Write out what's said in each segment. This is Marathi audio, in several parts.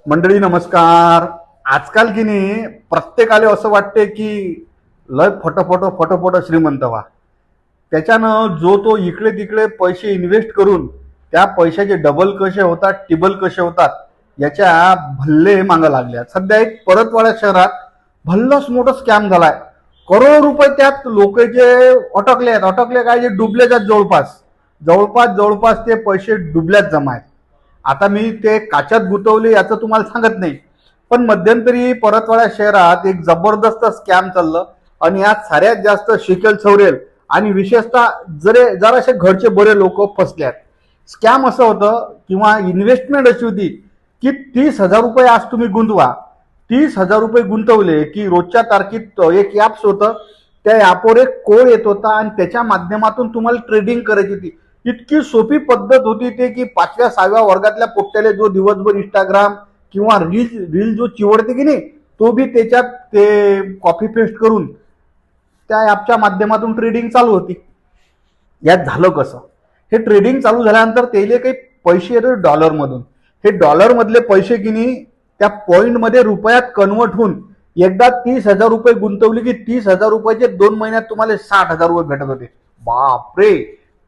मंडळी नमस्कार. आजकाल की नाही प्रत्येकाला असं वाटते की लय फटोफट श्रीमंत व्हा. त्याच्यानं जो तो इकडे तिकडे पैसे इन्व्हेस्ट करून त्या पैशाचे डबल कसे होतात टिबल कसे होतात याच्या भल्ले मागं लागल्या. सध्या एक परतवाडा शहरात भल्लस मोठं स्कॅम झालाय. करोड रुपये त्यात लोक जे अटकले काय जे डुबले जात जवळपास ते पैसे डुबल्यात जमा आहेत. आता मी ते काच्यात गुंतवले याचं तुम्हाला सांगत नाही, पण मध्यंतरी परतवाडा शहरात एक जबरदस्त स्कॅम चाललं आणि यात साऱ्यात जास्त शिकेल सवरेल आणि विशेषतः जराशे घरचे बरे लोक फसल्यात. स्कॅम असं होतं किंवा इन्व्हेस्टमेंट अशी होती की 30,000 रुपये आज तुम्ही गुंतवा. 30,000 रुपये गुंतवले की रोजच्या तारखेत एक ॲप्स होतं, त्या ॲपवर एक कोड येत होता आणि त्याच्या माध्यमातून तुम्हाला ट्रेडिंग करायची होती. इतकी सोपी पद्धत होती ते की 5व्या-6व्या वर्गातल्या पोट्ट्याला जो दिवसभर इंस्टाग्राम किंवा रील जो चिवडते की नाही तो बी त्याच्यात ते कॉपी पेस्ट करून त्या ॲपच्या माध्यमातून ट्रेडिंग चालू होती. यात झालं कसं, हे ट्रेडिंग चालू झाल्यानंतर त्याले काही पैसे येतो डॉलरमधून. हे डॉलरमधले पैसे की नाही त्या पॉईंटमध्ये रुपयात कन्वर्ट होऊन एकदा 30,000 रुपये गुंतवले की 30,000 रुपयाचे 2 महिन्यात तुम्हाला 60,000 रुपये भेटत होते. बापरे,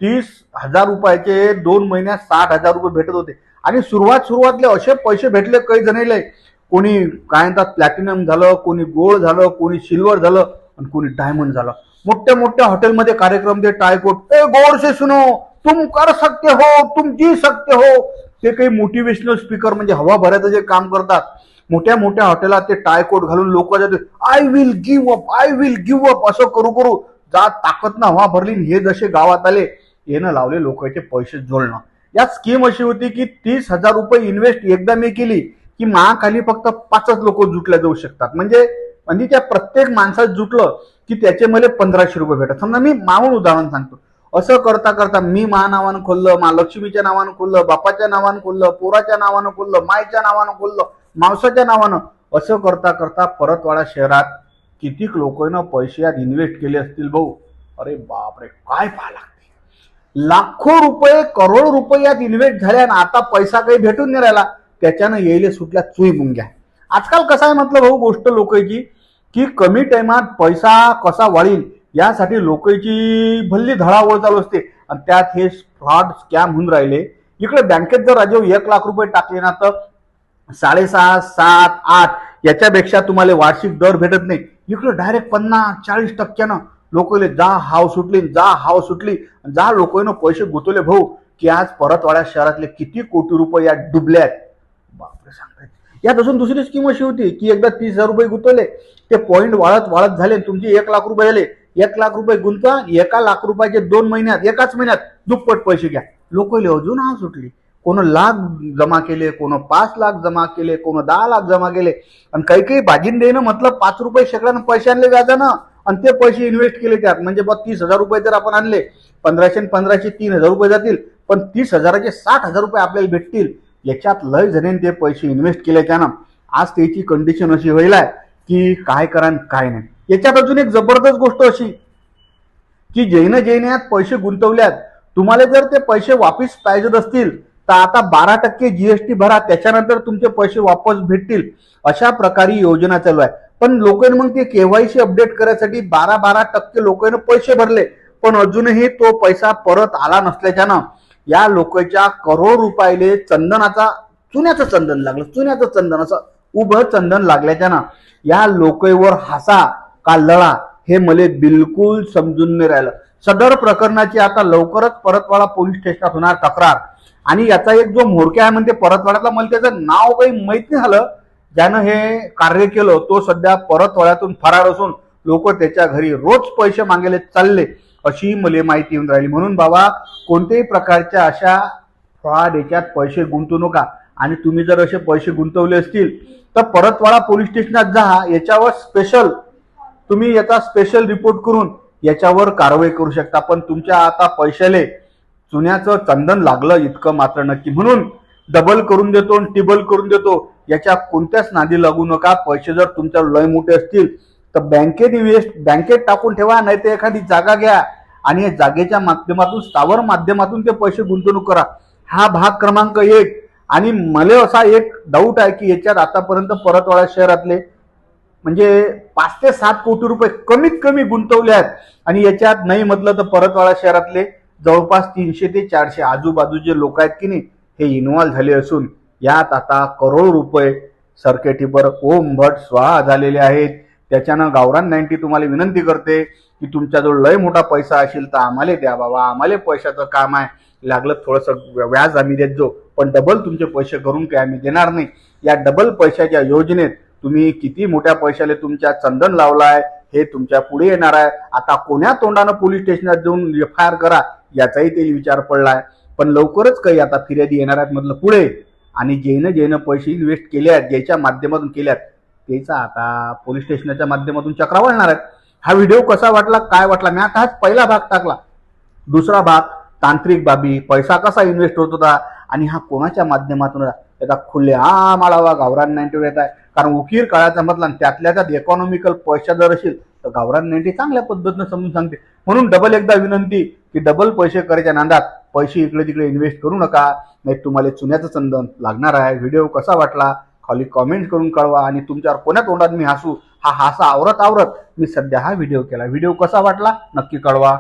30,000 रुपयाचे 2 महिन्यात 60,000 रुपये भेटत होते. आणि सुरुवातले असे पैसे भेटले काही जणांना, कोणी काय म्हणतात प्लॅटिनम झालं, कोणी गोल्ड झालं, कोणी सिल्वर झालं आणि कोणी डायमंड झालं. मोठ्या हॉटेलमध्ये कार्यक्रम दे टायकोट ए गौर से सुनो तुम कर सकते हो तुम जी सकते हो. ते काही मोटिवेशनल स्पीकर म्हणजे हवा भरायचं जे काम करतात. मोठ्या हॉटेलात ते टायकोट घालून लोक जाते आय विल गिव्ह अप असं करू जात ताकद ना हवा भरली. हे जसे गावात आले येणं लावले लोकांचे पैसे जोडणं. या स्कीम अशी होती की 30,000 रुपये इन्व्हेस्ट एकदा मी केली की खाली फक्त 5च लोक जुटल्या जाऊ शकतात. म्हणजे त्या प्रत्येक माणसात जुटलं की त्याचे मला 1,500 रुपये भेटत. समजा मी मावून उदाहरण सांगतो. असं करता मी नावानं खोललं, लक्ष्मीच्या नावानं खोललं, बापाच्या नावानं खोललं, पोराच्या नावानं खोललं, मायच्या नावानं खोललं, मावसाच्या नावानं. असं करता परतवाडा शहरात कितीक लोकांना पैसे यात इन्व्हेस्ट केले असतील भाऊ. अरे बापरे, काय पाहा लागते. लाखो रुपये करोड रुपये यात इन्व्हेस्ट झाले आणि आता पैसा काही भेटून नाही राहिला. त्याच्यानं येईल सुटल्या चुई मुंग्या. आजकाल कसं आहे म्हटलं भाऊ गोष्ट लोकांची की कमी टाइमात पैसा कसा वाढील यासाठी लोकांची भल्ली धडावळ चालू असते आणि त्यात हे फ्रॉड स्कॅम होऊन राहिले. इकडे बँकेत जर राजे 1 लाख रुपये टाकले ना तर 6.5, 7, 8 याच्यापेक्षा तुम्हाला वार्षिक दर भेटत नाही. इकडे डायरेक्ट 50-40% लोकांना जा हाव सुटली जा लोकांना पैसे गुंतवले भाऊ की आज परतवाडा शहरातले किती कोटी रुपये यात डुबल्यात. बापरे सांगतायत. यात अजून दुसरी स्कीम अशी होती की एकदा 30,000 रुपये गुंतवले ते पॉईंट वाढत झाले तुमचे 1 लाख रुपये झाले. 1 लाख रुपये गुंतवा, 1 लाख रुपयाचे 2 महिन्यात एकाच महिन्यात दुप्पट पैसे घ्या. लोकांना अजून हाव सुटली. कोण लाख जमा केले, कोण 5 लाख जमा केले, कोण 10 लाख जमा केले आणि काही बाजिंदेनं मतलब 5 रुपये शेकड्यानं पैसे आणले व्याजानं आणि ते पैसे इन्व्हेस्ट केले त्यात. म्हणजे 30,000 रुपये जर आपण आणले 1500 3,000 रुपये जातील, पण 30,000चे 60,000 रुपये आपल्याला भेटतील. याच्यात लय जणांनी ते पैसे इन्व्हेस्ट केले त्यानं आज त्याची कंडिशन अशी होईल आहे की काय करा काय नाही. याच्यात अजून एक जबरदस्त गोष्ट अशी की जैन यात पैसे गुंतवल्यात तुम्हाला जर ते पैसे वापस पाहिजे असतील तर आता 12% GST भरा, त्याच्यानंतर तुमचे पैसे वापस भेटतील. अशा प्रकारे योजना चालू आहे. पण लोकांनी मग ते KYC अपडेट करायसाठी 12% लोकांनी पैसे भरले पण अजूनही तो पैसा परत आला नसल्याच्यानं या लोकांच्या करोड रुपयाले चुन्याचं चंदन असं उभं चंदन लागल्याच्यानं या लोकांवर हसा का लढा हे मला बिलकुल समजून नाही राहिलं. सदर प्रकरणाची आता लवकरच परतवाडा पोलीस स्टेशनात होणार तक्रार. आणि याचा एक जो म्होरक्या आहे म्हणते परतवाड्यातला, मला त्याचं नाव काही माहित नाही झालं, ज्यानं हे कार्य केलं तो सध्या परतवाड्यातून फरार असून लोक त्याच्या घरी रोज पैसे मागायला चालले अशी मला माहिती येऊन राहिली. म्हणून बाबा कोणत्याही प्रकारच्या अशा फ्रॉड याच्यात पैसे गुंतवू नका. आणि तुम्ही जर असे पैसे गुंतवले असतील तर परतवाडा पोलीस स्टेशनात जा. याच्यावर तुम्ही याचा स्पेशल रिपोर्ट करून याच्यावर कारवाई करू शकता. पण तुमच्या आता पैशाले चुन्याचं चंदन लागलं इतकं मात्र नक्की. म्हणून डबल करून देतो आणि टिबल करून देतो याच्या कोणत्याच नादी लागू नका. पैसे जर तुमच्या लय मोठे असतील तर बँकेत टाकून ठेवा, नाही तर एखादी जागा घ्या आणि या जागेच्या माध्यमातून स्थावर माध्यमातून ते पैसे गुंतवणूक करा. हा भाग क्रमांक 1. आणि मला असा एक डाऊट आहे की याच्यात आतापर्यंत परतवाडा शहरातले म्हणजे 5 ते 7 कोटी रुपये कमीत कमी गुंतवले आहेत. आणि याच्यात नाही म्हटलं तर परतवाडा शहरातले जवळपास 300 ते 400 आजूबाजूचे लोक आहेत की नाही हे इन्व्हॉल्व्ह झाले असून यात आता करोड रुपये सर्किटीवर ओम भट स्वाहा झालेले आहेत. त्याच्यानं गावरान 90 तुम्हाला विनंती करते की तुमच्याजवळ लय मोठा पैसा असेल तर आम्हाला द्या बाबा, आम्हाला पैशाचं काम आहे, लागलं थोडंसं व्याज आम्ही देत जो, पण डबल तुमचे पैसे करून काही आम्ही देणार नाही. या डबल पैशाच्या योजनेत तुम्ही किती मोठ्या पैशाले तुमच्या चंदन लावलाय हे तुमच्या पुढे येणार आहे. आता कोण्या तोंडानं पोलीस स्टेशनात जाऊन एफ.आय.आर करा याचाही ते विचार पडलाय. पण लवकरच काही आता फिर्यादी येणार आहेत म्हटलं पुढे, आणि जेनं पैसे इन्व्हेस्ट केले आहेत ज्याच्या माध्यमातून केल्यात त्याचा आता पोलीस स्टेशनच्या माध्यमातून चक्रा वळणार आहेत. हा व्हिडिओ कसा वाटला, काय वाटला, मी आता हाच पहिला भाग टाकला. दुसरा भाग तांत्रिक बाबी, पैसा कसा इन्व्हेस्ट होत होता आणि हा कोणाच्या माध्यमातून याचा खुलेआम आढावा गावरान 90 येत आहे. कारण उकीर काळाचा मधला त्यातल्या त्यात इकॉनॉमिकल पैसा जर असेल तर गावरान 90 चांगल्या पद्धतीनं समजून सांगते. म्हणून डबल एकदा विनंती की डबल पैसे करायच्या नादात पैसे इकडे तिकडे इन्व्हेस्ट करू नका, नाही तुम्हाला चुन्याचं चंदन लागणार आहे. व्हिडिओ कसा वाटला खाली कॉमेंट करून कळवा. आणि तुमच्यावर कोण्या तोंडात मी हसू हा हासा आवरत मी सध्या हा व्हिडिओ केला. व्हिडिओ कसा वाटला नक्की कळवा.